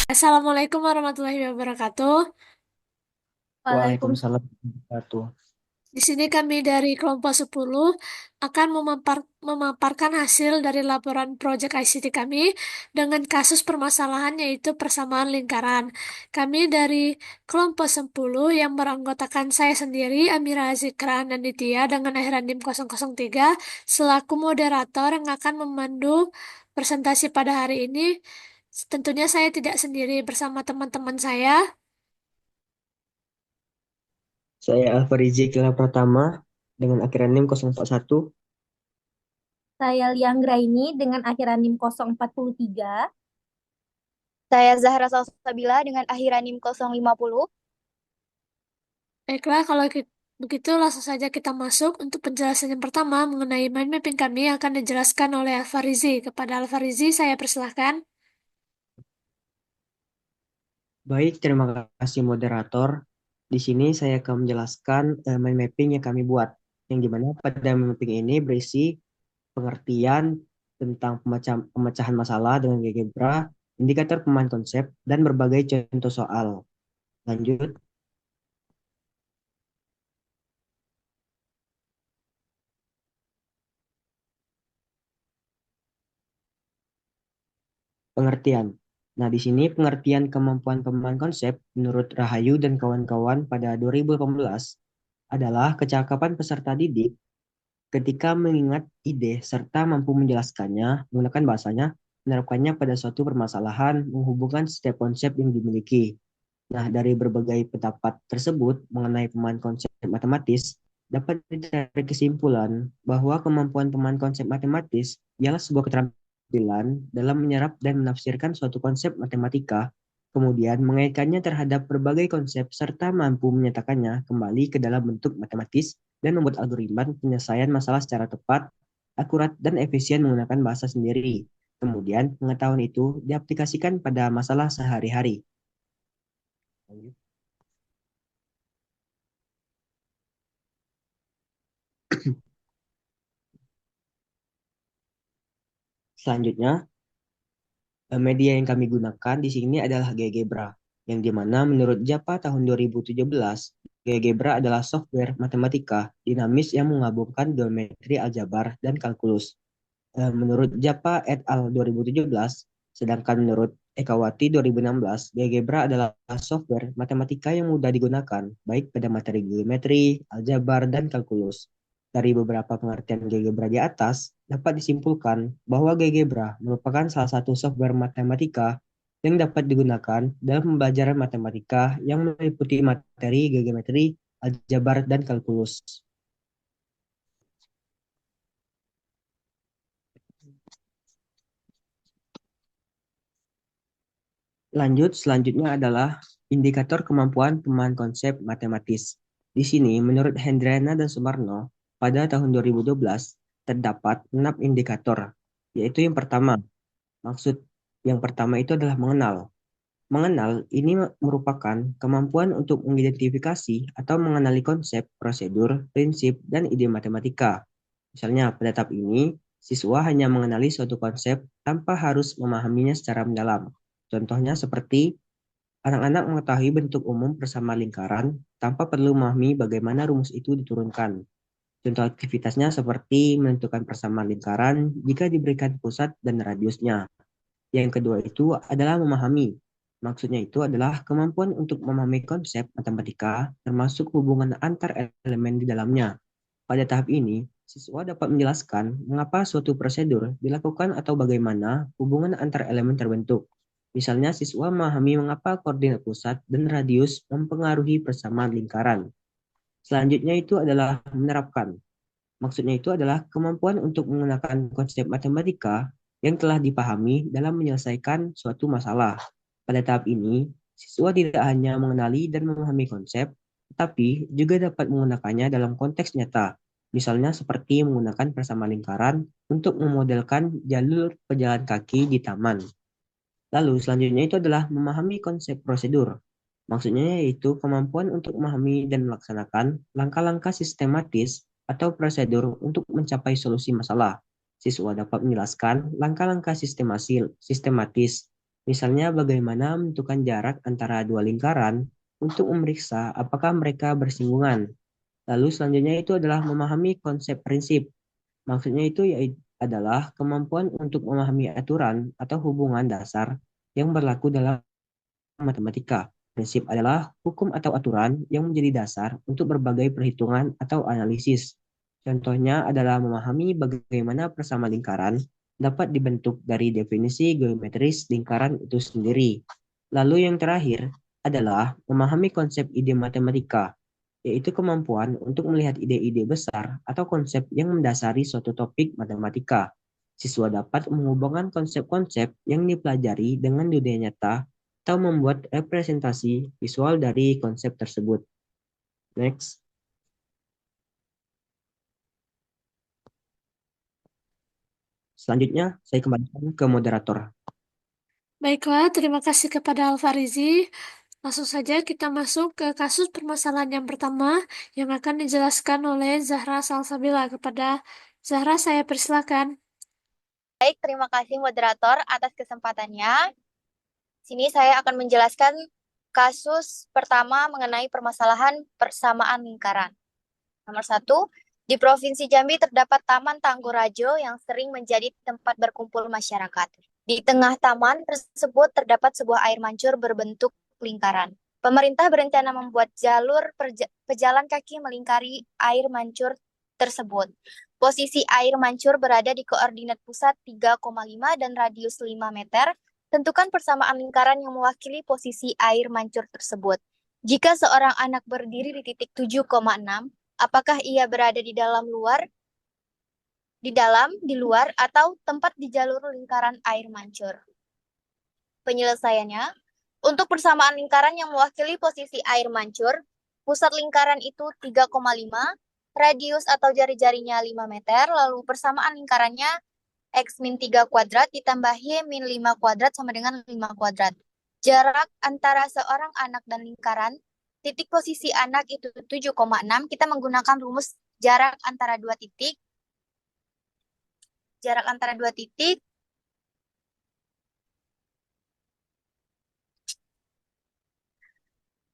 Assalamualaikum warahmatullahi wabarakatuh. Waalaikumsalam warahmatullahi wabarakatuh. Di sini kami dari kelompok 10 akan memaparkan hasil dari laporan proyek ICT kami dengan kasus permasalahan yaitu persamaan lingkaran. Kami dari kelompok 10 yang beranggotakan saya sendiri, Amira Zikra Nanditya dengan akhiran NIM 003 selaku moderator yang akan memandu presentasi pada hari ini. Tentunya saya tidak sendiri bersama teman-teman saya. Saya Alfarizi Kila Pratama dengan akhiran NIM 041. Saya Liang Graini dengan akhiran NIM 043. Saya Zahra Salsabila dengan akhiran NIM 050. Baiklah, kalau begitu langsung saja kita masuk untuk penjelasan yang pertama mengenai mind mapping kami yang akan dijelaskan oleh Alfarizi. Kepada Alfarizi, saya persilahkan. Baik, terima kasih moderator. Di sini saya akan menjelaskan mind mapping yang kami buat. Yang dimana pada mind mapping ini berisi pengertian tentang pemecahan masalah dengan GeoGebra, indikator pemahaman konsep, dan berbagai contoh soal. Lanjut, pengertian. Nah, di sini pengertian kemampuan pemahaman konsep menurut Rahayu dan kawan-kawan pada 2018 adalah kecakapan peserta didik ketika mengingat ide serta mampu menjelaskannya menggunakan bahasanya, menerapkannya pada suatu permasalahan, menghubungkan setiap konsep yang dimiliki. Nah, dari berbagai pendapat tersebut mengenai pemahaman konsep matematis, dapat ditarik kesimpulan bahwa kemampuan pemahaman konsep matematis ialah sebuah keterampilan dalam menyerap dan menafsirkan suatu konsep matematika, kemudian mengaitkannya terhadap berbagai konsep serta mampu menyatakannya kembali ke dalam bentuk matematis dan membuat algoritma penyelesaian masalah secara tepat, akurat, dan efisien menggunakan bahasa sendiri. Kemudian, pengetahuan itu diaplikasikan pada masalah sehari-hari. Selanjutnya, media yang kami gunakan di sini adalah GeoGebra, yang dimana menurut JAPA tahun 2017, GeoGebra adalah software matematika dinamis yang menggabungkan geometri aljabar dan kalkulus. Menurut JAPA et al. 2017, sedangkan menurut Ekawati 2016, GeoGebra adalah software matematika yang mudah digunakan, baik pada materi geometri, aljabar, dan kalkulus. Dari beberapa pengertian GeoGebra di atas, dapat disimpulkan bahwa GeoGebra merupakan salah satu software matematika yang dapat digunakan dalam pembelajaran matematika yang meliputi materi geometri, aljabar, dan kalkulus. Selanjutnya adalah indikator kemampuan pemahaman konsep matematis. Di sini, menurut Hendriana dan Sumarno, pada tahun 2012 terdapat 6 indikator, yaitu yang pertama, maksud yang pertama itu adalah mengenal. Mengenal ini merupakan kemampuan untuk mengidentifikasi atau mengenali konsep, prosedur, prinsip, dan ide matematika. Misalnya, pada tahap ini, siswa hanya mengenali suatu konsep tanpa harus memahaminya secara mendalam. Contohnya seperti anak-anak mengetahui bentuk umum persamaan lingkaran tanpa perlu memahami bagaimana rumus itu diturunkan. Contoh aktivitasnya seperti menentukan persamaan lingkaran jika diberikan pusat dan radiusnya. Yang kedua itu adalah memahami. Maksudnya itu adalah kemampuan untuk memahami konsep matematika termasuk hubungan antar elemen di dalamnya. Pada tahap ini, siswa dapat menjelaskan mengapa suatu prosedur dilakukan atau bagaimana hubungan antar elemen terbentuk. Misalnya, siswa memahami mengapa koordinat pusat dan radius mempengaruhi persamaan lingkaran. Selanjutnya itu adalah menerapkan. Maksudnya itu adalah kemampuan untuk menggunakan konsep matematika yang telah dipahami dalam menyelesaikan suatu masalah. Pada tahap ini, siswa tidak hanya mengenali dan memahami konsep, tetapi juga dapat menggunakannya dalam konteks nyata. Misalnya seperti menggunakan persamaan lingkaran untuk memodelkan jalur pejalan kaki di taman. Lalu selanjutnya itu adalah memahami konsep prosedur. Maksudnya yaitu kemampuan untuk memahami dan melaksanakan langkah-langkah sistematis atau prosedur untuk mencapai solusi masalah. Siswa dapat menjelaskan langkah-langkah sistematis Misalnya bagaimana menentukan jarak antara dua lingkaran untuk memeriksa apakah mereka bersinggungan. Lalu selanjutnya itu adalah memahami konsep prinsip. Maksudnya itu adalah kemampuan untuk memahami aturan atau hubungan dasar yang berlaku dalam matematika. Prinsip adalah hukum atau aturan yang menjadi dasar untuk berbagai perhitungan atau analisis. Contohnya adalah memahami bagaimana persama lingkaran dapat dibentuk dari definisi geometris lingkaran itu sendiri. Lalu yang terakhir adalah memahami konsep ide matematika, yaitu kemampuan untuk melihat ide-ide besar atau konsep yang mendasari suatu topik matematika. Siswa dapat menghubungkan konsep-konsep yang dipelajari dengan dunia nyata atau membuat representasi visual dari konsep tersebut. Next. Selanjutnya, saya kembalikan ke moderator. Baiklah, terima kasih kepada Alfarizi. Langsung saja kita masuk ke kasus permasalahan yang pertama yang akan dijelaskan oleh Zahra Salsabila. Kepada Zahra, saya persilakan. Baik, terima kasih moderator atas kesempatannya. Sini saya akan menjelaskan kasus pertama mengenai permasalahan persamaan lingkaran. Nomor 1, di Provinsi Jambi terdapat Taman Tanggorajo yang sering menjadi tempat berkumpul masyarakat. Di tengah taman tersebut terdapat sebuah air mancur berbentuk lingkaran. Pemerintah berencana membuat jalur pejalan kaki melingkari air mancur tersebut. Posisi air mancur berada di koordinat pusat 3,5 dan radius 5 meter. Tentukan persamaan lingkaran yang mewakili posisi air mancur tersebut. Jika seorang anak berdiri di titik 7,6, apakah ia berada di dalam, di luar, atau tempat di jalur lingkaran air mancur? Penyelesaiannya, untuk persamaan lingkaran yang mewakili posisi air mancur, pusat lingkaran itu 3,5, radius atau jari-jarinya 5 meter, lalu persamaan lingkarannya X min 3 kuadrat ditambah Y min 5 kuadrat sama dengan 5 kuadrat. Jarak antara seorang anak dan lingkaran, titik posisi anak itu 7,6, kita menggunakan rumus jarak antara dua titik. Jarak antara dua titik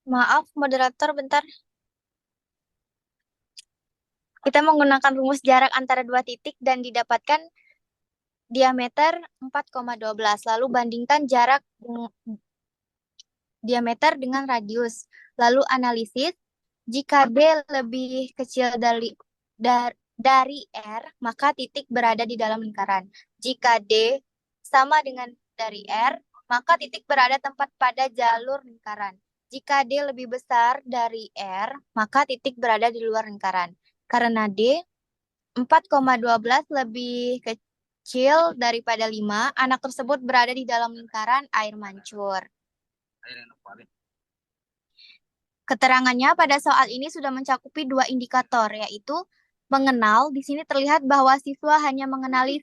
Maaf, moderator, bentar. Kita menggunakan rumus jarak antara dua titik dan didapatkan diameter 4,12. Lalu bandingkan jarak diameter dengan radius. Lalu analisis, jika D lebih kecil dari R, maka titik berada di dalam lingkaran. Jika D sama dengan dari R, maka titik berada tepat pada jalur lingkaran. Jika D lebih besar dari R, maka titik berada di luar lingkaran. Karena D 4,12 lebih kecil daripada 5, anak tersebut berada di dalam lingkaran air mancur. Keterangannya pada soal ini sudah mencakupi dua indikator, yaitu mengenal. Di sini terlihat bahwa siswa hanya mengenali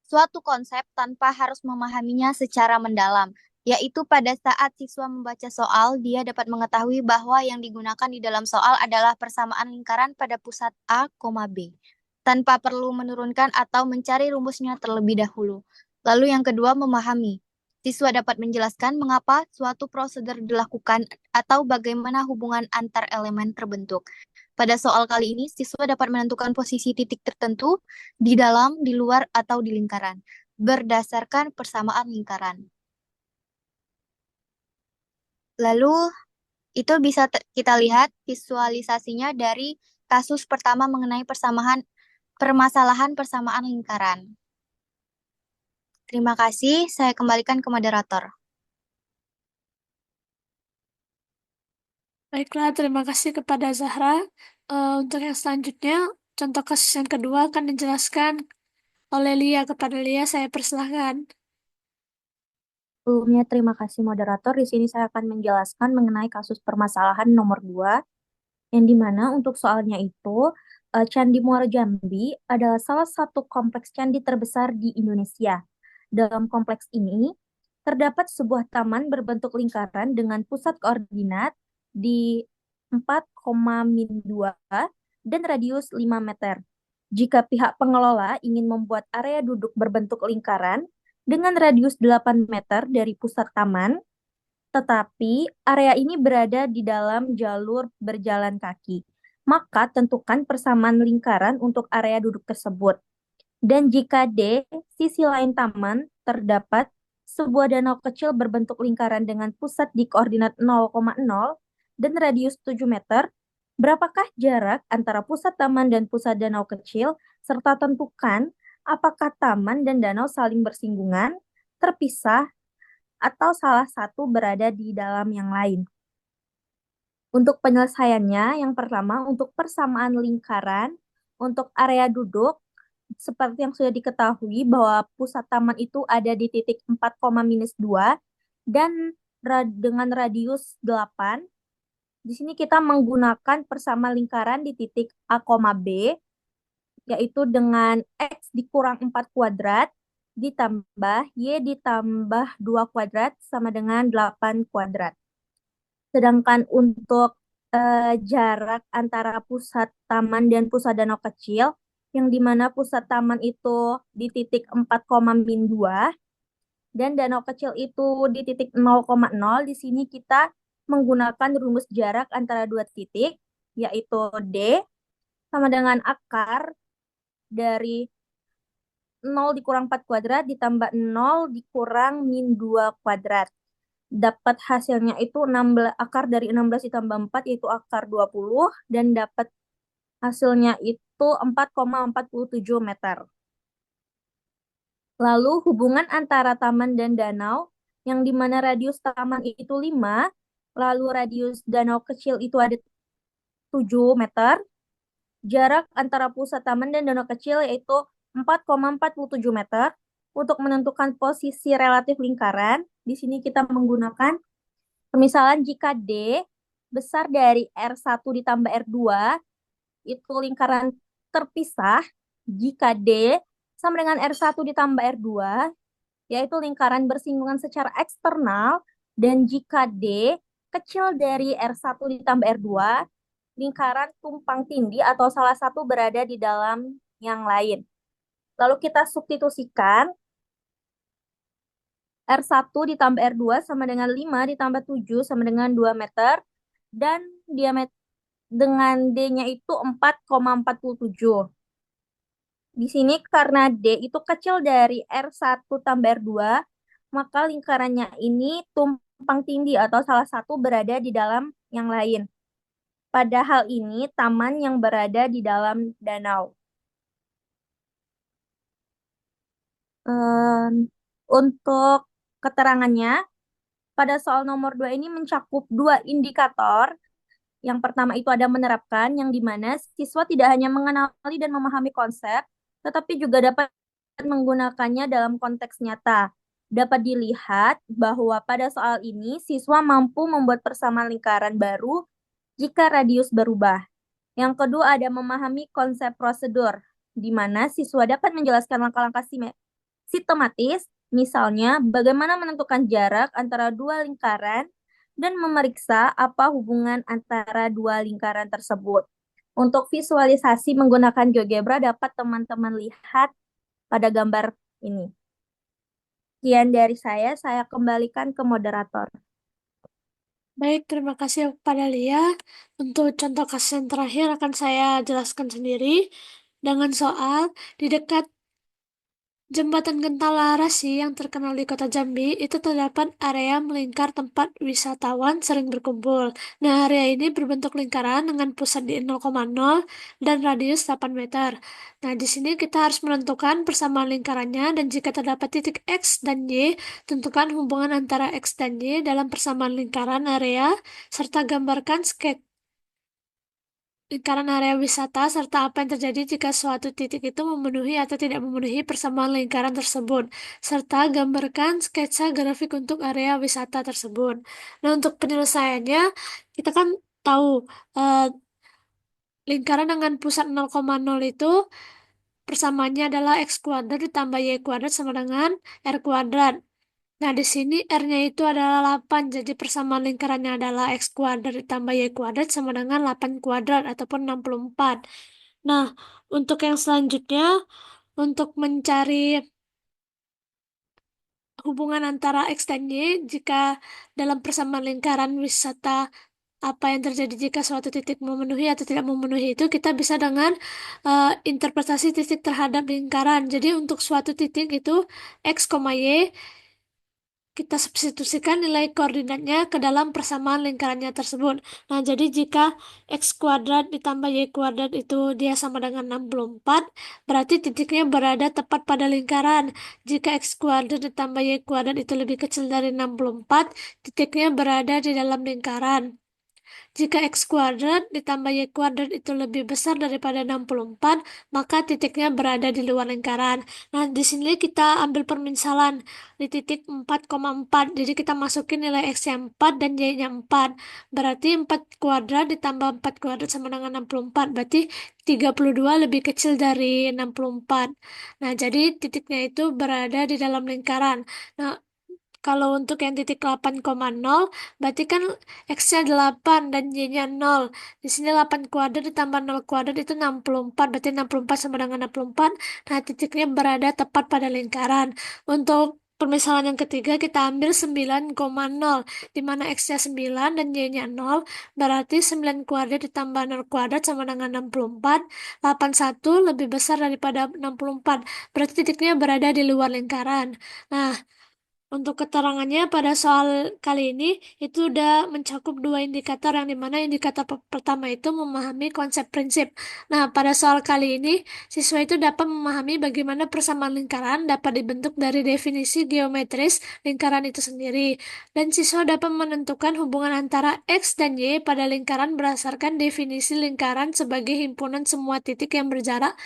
suatu konsep tanpa harus memahaminya secara mendalam, yaitu pada saat siswa membaca soal, dia dapat mengetahui bahwa yang digunakan di dalam soal adalah persamaan lingkaran pada pusat A, B, tanpa perlu menurunkan atau mencari rumusnya terlebih dahulu. Lalu yang kedua, memahami. Siswa dapat menjelaskan mengapa suatu prosedur dilakukan atau bagaimana hubungan antar elemen terbentuk. Pada soal kali ini, siswa dapat menentukan posisi titik tertentu di dalam, di luar, atau di lingkaran, berdasarkan persamaan lingkaran. Lalu, itu bisa kita lihat visualisasinya dari kasus pertama mengenai permasalahan persamaan lingkaran. Terima kasih, saya kembalikan ke moderator. Baiklah, terima kasih kepada Zahra. Untuk yang selanjutnya, contoh kasus yang kedua akan dijelaskan oleh Lia. Kepada Lia, saya persilahkan. Sebelumnya, terima kasih moderator. Di sini saya akan menjelaskan mengenai kasus permasalahan nomor 2, yang dimana untuk soalnya itu, Candi Muaro Jambi adalah salah satu kompleks candi terbesar di Indonesia. Dalam kompleks ini, terdapat sebuah taman berbentuk lingkaran dengan pusat koordinat di 4,2 dan radius 5 meter. Jika pihak pengelola ingin membuat area duduk berbentuk lingkaran, dengan radius 8 meter dari pusat taman, tetapi area ini berada di dalam jalur berjalan kaki. Maka tentukan persamaan lingkaran untuk area duduk tersebut. Dan jika D, sisi lain taman, terdapat sebuah danau kecil berbentuk lingkaran dengan pusat di koordinat 0,0 dan radius 7 meter, berapakah jarak antara pusat taman dan pusat danau kecil, serta tentukan apakah taman dan danau saling bersinggungan, terpisah, atau salah satu berada di dalam yang lain. Untuk penyelesaiannya, yang pertama untuk persamaan lingkaran, untuk area duduk, seperti yang sudah diketahui bahwa pusat taman itu ada di titik 4,-2 dan dengan radius 8. Di sini kita menggunakan persamaan lingkaran di titik A, B, yaitu dengan X dikurang 4 kuadrat ditambah Y ditambah 2 kuadrat sama dengan 8 kuadrat. Sedangkan untuk jarak antara pusat taman dan pusat danau kecil, yang dimana pusat taman itu di titik 4,-2 dan danau kecil itu di titik 0,0, di sini kita menggunakan rumus jarak antara dua titik, yaitu D sama dengan akar dari 0 dikurang 4 kuadrat ditambah 0 dikurang min 2 kuadrat. Dapat hasilnya itu 16, akar dari 16 ditambah 4 yaitu akar 20 dan dapat hasilnya itu 4,47 meter. Lalu hubungan antara taman dan danau yang dimana radius taman itu 5, lalu radius danau kecil itu ada 7 meter. Jarak antara pusat taman dan danau kecil yaitu 4,47 meter. Untuk menentukan posisi relatif lingkaran, di sini kita menggunakan pemisalan jika D besar dari R1 ditambah R2, itu lingkaran terpisah. Jika D sama dengan R1 ditambah R2, yaitu lingkaran bersinggungan secara eksternal. Dan jika D kecil dari R1 ditambah R2, lingkaran tumpang tindih atau salah satu berada di dalam yang lain. Lalu kita substitusikan R1 ditambah R2 sama dengan 5 ditambah 7 sama dengan 2 meter. Dan diameter dengan D-nya itu 4,47. Di sini karena D itu kecil dari R1 tambah R2, maka lingkarannya ini tumpang tindih atau salah satu berada di dalam yang lain. Pada hal ini, taman yang berada di dalam danau. Untuk keterangannya, pada soal nomor 2 ini mencakup dua indikator. Yang pertama itu ada menerapkan, yang dimana siswa tidak hanya mengenali dan memahami konsep, tetapi juga dapat menggunakannya dalam konteks nyata. Dapat dilihat bahwa pada soal ini, siswa mampu membuat persamaan lingkaran baru jika radius berubah. Yang kedua ada memahami konsep prosedur, di mana siswa dapat menjelaskan langkah-langkah sistematis, misalnya bagaimana menentukan jarak antara dua lingkaran dan memeriksa apa hubungan antara dua lingkaran tersebut. Untuk visualisasi menggunakan GeoGebra dapat teman-teman lihat pada gambar ini. Sekian dari saya kembalikan ke moderator. Baik, terima kasih kepada Lia. Untuk contoh kasus yang terakhir akan saya jelaskan sendiri dengan soal di dekat Jembatan Gental Larasi yang terkenal di kota Jambi itu terdapat area melingkar tempat wisatawan sering berkumpul. Nah, area ini berbentuk lingkaran dengan pusat di 0,0 dan radius 8 meter. Nah, di sini kita harus menentukan persamaan lingkarannya dan jika terdapat titik X dan Y, tentukan hubungan antara X dan Y dalam persamaan lingkaran area serta gambarkan sketsa lingkaran area wisata, serta apa yang terjadi jika suatu titik itu memenuhi atau tidak memenuhi persamaan lingkaran tersebut, serta gambarkan sketsa grafik untuk area wisata tersebut. Nah, untuk penyelesaiannya, kita kan tahu eh, lingkaran dengan pusat 0,0 itu persamaannya adalah X kuadrat ditambah Y kuadrat sama dengan R kuadrat. Nah, di sini R-nya itu adalah 8, jadi persamaan lingkarannya adalah X kuadrat ditambah Y kuadrat sama dengan 8 kuadrat ataupun 64. Nah, untuk yang selanjutnya, untuk mencari hubungan antara X dan Y jika dalam persamaan lingkaran wisata apa yang terjadi jika suatu titik memenuhi atau tidak memenuhi itu kita bisa dengan interpretasi titik terhadap lingkaran. Jadi untuk suatu titik itu X, Y kita substitusikan nilai koordinatnya ke dalam persamaan lingkarannya tersebut. Nah, jadi jika X kuadrat ditambah Y kuadrat itu dia sama dengan 64, berarti titiknya berada tepat pada lingkaran. Jika X kuadrat ditambah Y kuadrat itu lebih kecil dari 64, titiknya berada di dalam lingkaran. Jika X kuadrat ditambah Y kuadrat itu lebih besar daripada 64, maka titiknya berada di luar lingkaran. Nah, di sini kita ambil permisalan di titik 4,4. Jadi kita masukin nilai X-nya 4 dan Y-nya 4. Berarti 4 kuadrat ditambah 4 kuadrat sama dengan 64. Berarti 32 lebih kecil dari 64. Nah, jadi titiknya itu berada di dalam lingkaran. Nah, kalau untuk yang titik 8,0, berarti kan X-nya 8 dan Y-nya 0. Di sini 8 kuadrat ditambah 0 kuadrat itu 64. Berarti 64 sama dengan 64. Nah, titiknya berada tepat pada lingkaran. Untuk permisalan yang ketiga, kita ambil 9,0. Di mana X-nya 9 dan Y-nya 0. Berarti 9 kuadrat ditambah 0 kuadrat sama dengan 64. 81 lebih besar daripada 64. Berarti titiknya berada di luar lingkaran. Nah, untuk keterangannya pada soal kali ini itu udah mencakup dua indikator yang dimana indikator pertama itu memahami konsep prinsip. Nah, pada soal kali ini siswa itu dapat memahami bagaimana persamaan lingkaran dapat dibentuk dari definisi geometris lingkaran itu sendiri. Dan siswa dapat menentukan hubungan antara X dan Y pada lingkaran berdasarkan definisi lingkaran sebagai himpunan semua titik yang berjarak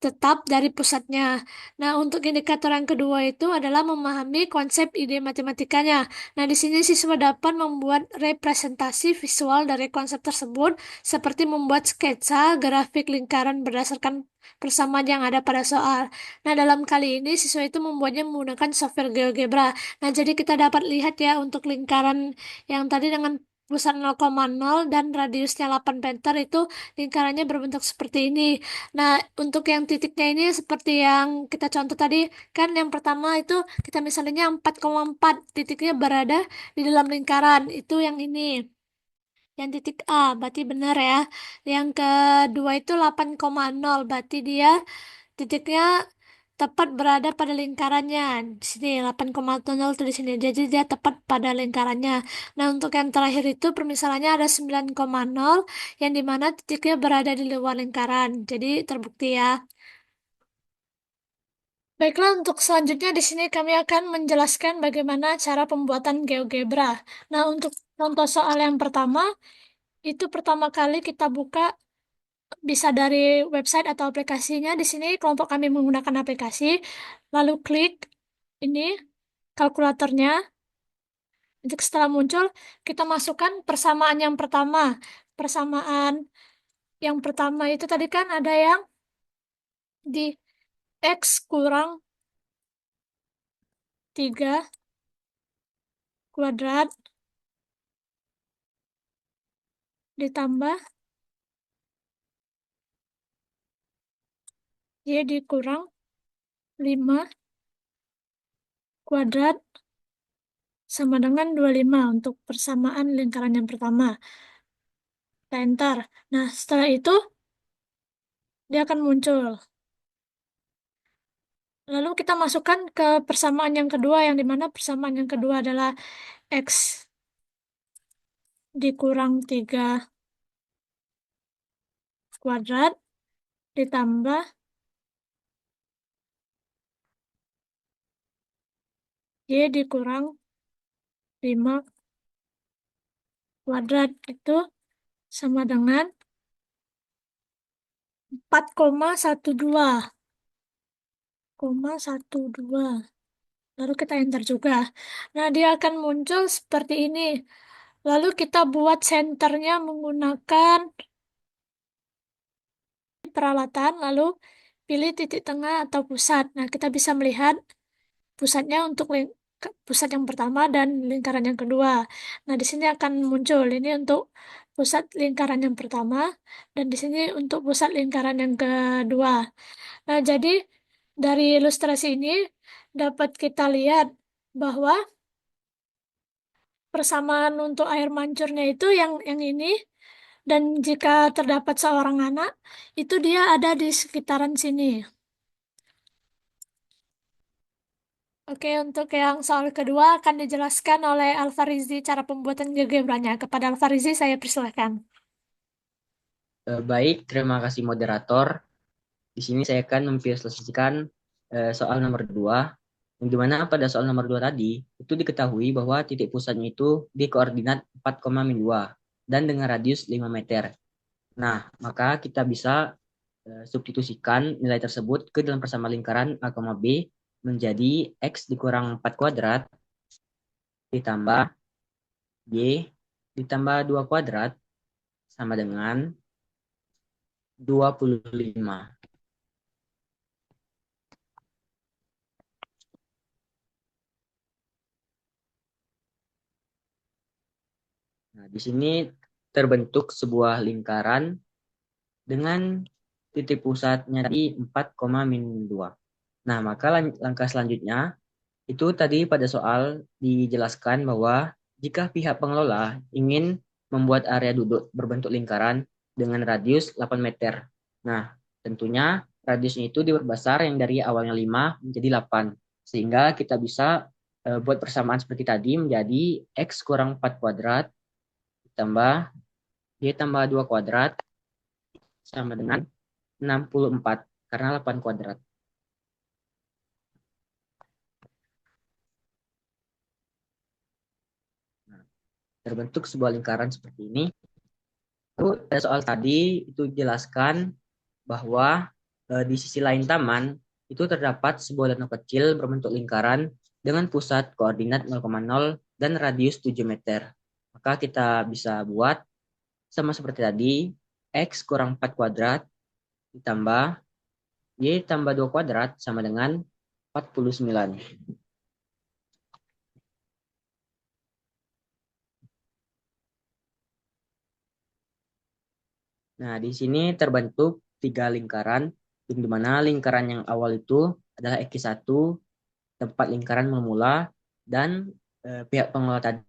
tetap dari pusatnya. Nah, untuk indikator yang kedua itu adalah memahami konsep ide matematikanya. Nah, di sini siswa dapat membuat representasi visual dari konsep tersebut, seperti membuat sketsa grafik lingkaran berdasarkan persamaan yang ada pada soal. Nah, dalam kali ini siswa itu membuatnya menggunakan software GeoGebra. Nah, jadi kita dapat lihat ya untuk lingkaran yang tadi dengan pusat 0,0 dan radiusnya 8 meter itu lingkarannya berbentuk seperti ini. Nah, untuk yang titiknya ini seperti yang kita contoh tadi, kan yang pertama itu kita misalnya 4,4 titiknya berada di dalam lingkaran. Itu yang ini. Yang titik A, berarti benar ya. Yang kedua itu 8,0, berarti dia titiknya tepat berada pada lingkarannya. Di sini 8,0 itu di sini. Jadi dia tepat pada lingkarannya. Nah, untuk yang terakhir itu permisalannya ada 9,0 yang dimana titiknya berada di luar lingkaran. Jadi terbukti ya. Baiklah, untuk selanjutnya di sini kami akan menjelaskan bagaimana cara pembuatan GeoGebra. Nah, untuk contoh soal yang pertama, itu pertama kali kita buka bisa dari website atau aplikasinya. Di sini kelompok kami menggunakan aplikasi, lalu klik ini kalkulatornya. Untuk setelah muncul, kita masukkan persamaan yang pertama. Persamaan yang pertama itu tadi kan ada yang di X kurang 3 kuadrat ditambah Y dikurang 5 kuadrat sama dengan 25 untuk persamaan lingkaran yang pertama. Kita enter. Nah, setelah itu dia akan muncul. Lalu kita masukkan ke persamaan yang kedua, yang dimana persamaan yang kedua adalah X dikurang 3 kuadrat ditambah Y dikurang 5 kuadrat itu sama dengan 4,12. Lalu kita enter juga. Nah, dia akan muncul seperti ini. Lalu kita buat senternya menggunakan peralatan, lalu pilih titik tengah atau pusat. Nah, kita bisa melihat pusatnya untuk pusat yang pertama dan lingkaran yang kedua. Nah, di sini akan muncul ini untuk pusat lingkaran yang pertama dan di sini untuk pusat lingkaran yang kedua. Nah, jadi dari ilustrasi ini dapat kita lihat bahwa persamaan untuk air mancurnya itu yang ini, dan jika terdapat seorang anak, itu dia ada di sekitaran sini. Oke, untuk yang soal kedua akan dijelaskan oleh Alfarizi cara pembuatan GeoGebranya. Kepada Alfarizi saya persilahkan. Baik, terima kasih moderator. Di sini saya akan memvisualisasikan soal nomor 2, yang dimana pada soal nomor 2 tadi, itu diketahui bahwa titik pusatnya itu di koordinat 4,2 dan dengan radius 5 meter. Nah, maka kita bisa substitusikan nilai tersebut ke dalam persamaan lingkaran A, B menjadi X dikurang 4 kuadrat ditambah Y ditambah 2 kuadrat sama dengan 25. Nah, di sini terbentuk sebuah lingkaran dengan titik pusatnya di 4,-2. Nah, maka langkah selanjutnya itu tadi pada soal dijelaskan bahwa jika pihak pengelola ingin membuat area duduk berbentuk lingkaran dengan radius 8 meter. Nah, tentunya radiusnya itu diperbesar yang dari awalnya 5 menjadi 8. Sehingga kita bisa buat persamaan seperti tadi menjadi X kurang 4 kuadrat ditambah Y tambah 2 kuadrat sama dengan 64 karena 8 kuadrat. Nah, terbentuk sebuah lingkaran seperti ini. Lalu pada soal tadi itu jelaskan bahwa di sisi lain taman itu terdapat sebuah danau kecil berbentuk lingkaran dengan pusat koordinat 0,0 dan radius 7 meter. Maka kita bisa buat sama seperti tadi, X kurang 4 kuadrat ditambah Y tambah 2 kuadrat sama dengan 49. Nah, di sini terbentuk 3 lingkaran, di mana lingkaran yang awal itu adalah X1, tempat lingkaran memula, dan pihak pengelola tadi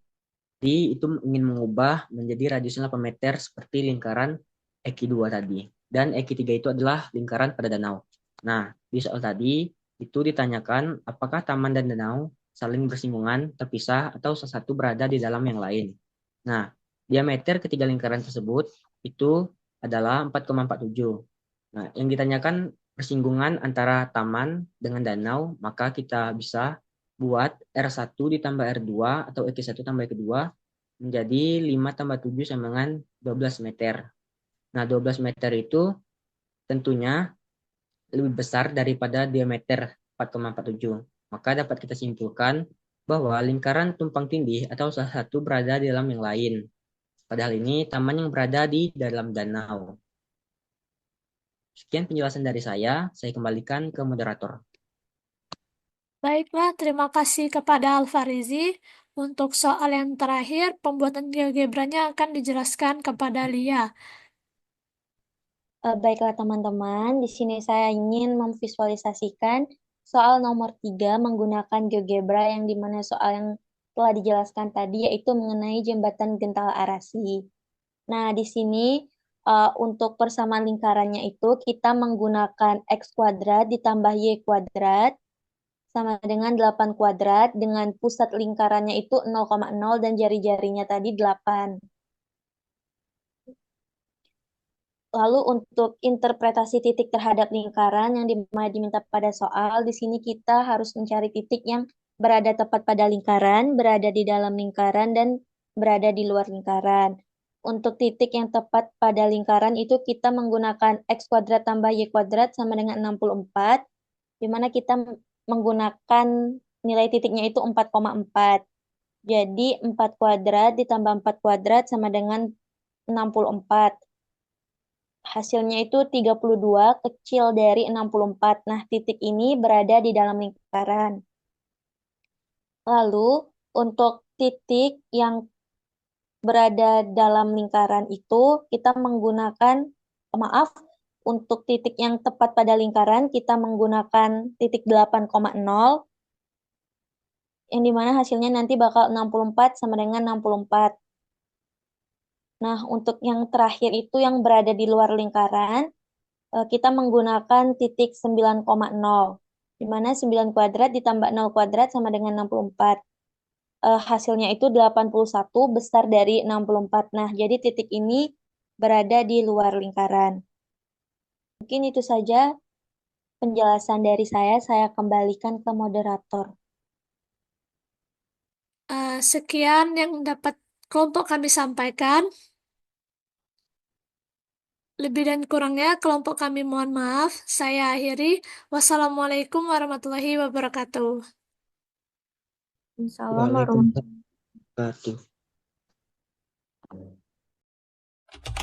itu ingin mengubah menjadi radiusnya 8 meter seperti lingkaran X2 tadi. Dan X3 itu adalah lingkaran pada danau. Nah, di soal tadi itu ditanyakan apakah taman dan danau saling bersinggungan, terpisah, atau salah satu berada di dalam yang lain. Nah, diameter ketiga lingkaran tersebut itu adalah 4,47. Nah, yang ditanyakan persinggungan antara taman dengan danau, maka kita bisa buat R1 ditambah R2 atau X1 tambah X2 menjadi 5 tambah 7 sama dengan 12 meter. Nah, 12 meter itu tentunya lebih besar daripada diameter 4,47. Maka dapat kita simpulkan bahwa lingkaran tumpang tindih atau salah satu berada di dalam yang lain. Padahal ini taman yang berada di dalam danau. Sekian penjelasan dari saya kembalikan ke moderator. Baiklah, terima kasih kepada Alfarizi. Untuk soal yang terakhir, pembuatan GeoGebranya akan dijelaskan kepada Lia. Baiklah teman-teman, di sini saya ingin memvisualisasikan soal nomor 3 menggunakan GeoGebra yang dimana soal yang telah dijelaskan tadi yaitu mengenai jembatan Gentala Arasi. Nah, di sini untuk persamaan lingkarannya itu kita menggunakan X kuadrat ditambah Y kuadrat sama dengan 8 kuadrat dengan pusat lingkarannya itu 0,0 dan jari-jarinya tadi 8. Lalu untuk interpretasi titik terhadap lingkaran yang diminta pada soal, di sini kita harus mencari titik yang berada tepat pada lingkaran, berada di dalam lingkaran, dan berada di luar lingkaran. Untuk titik yang tepat pada lingkaran itu kita menggunakan X kuadrat tambah Y kuadrat sama dengan 64, di mana kita menggunakan nilai titiknya itu 4,4. Jadi 4 kuadrat ditambah 4 kuadrat sama dengan 64. Hasilnya itu 32 kecil dari 64. Nah, titik ini berada di dalam lingkaran. Lalu, untuk titik yang berada dalam lingkaran itu, kita menggunakan, maaf, untuk titik yang tepat pada lingkaran, kita menggunakan titik 8,0. yang dimana hasilnya nanti bakal 64 sama dengan 64. Nah, untuk yang terakhir itu yang berada di luar lingkaran, kita menggunakan titik 9,0, di mana 9 kuadrat ditambah 0 kuadrat sama dengan 64. Hasilnya itu 81 besar dari 64. Nah, jadi titik ini berada di luar lingkaran. Mungkin itu saja penjelasan dari saya kembalikan ke moderator. Sekian yang dapat kelompok kami sampaikan. Lebih dan kurangnya kelompok kami mohon maaf. Saya akhiri. Wassalamualaikum warahmatullahi wabarakatuh. Assalamualaikum warahmatullahi Waalaikumsalam warahmatullahi wabarakatuh.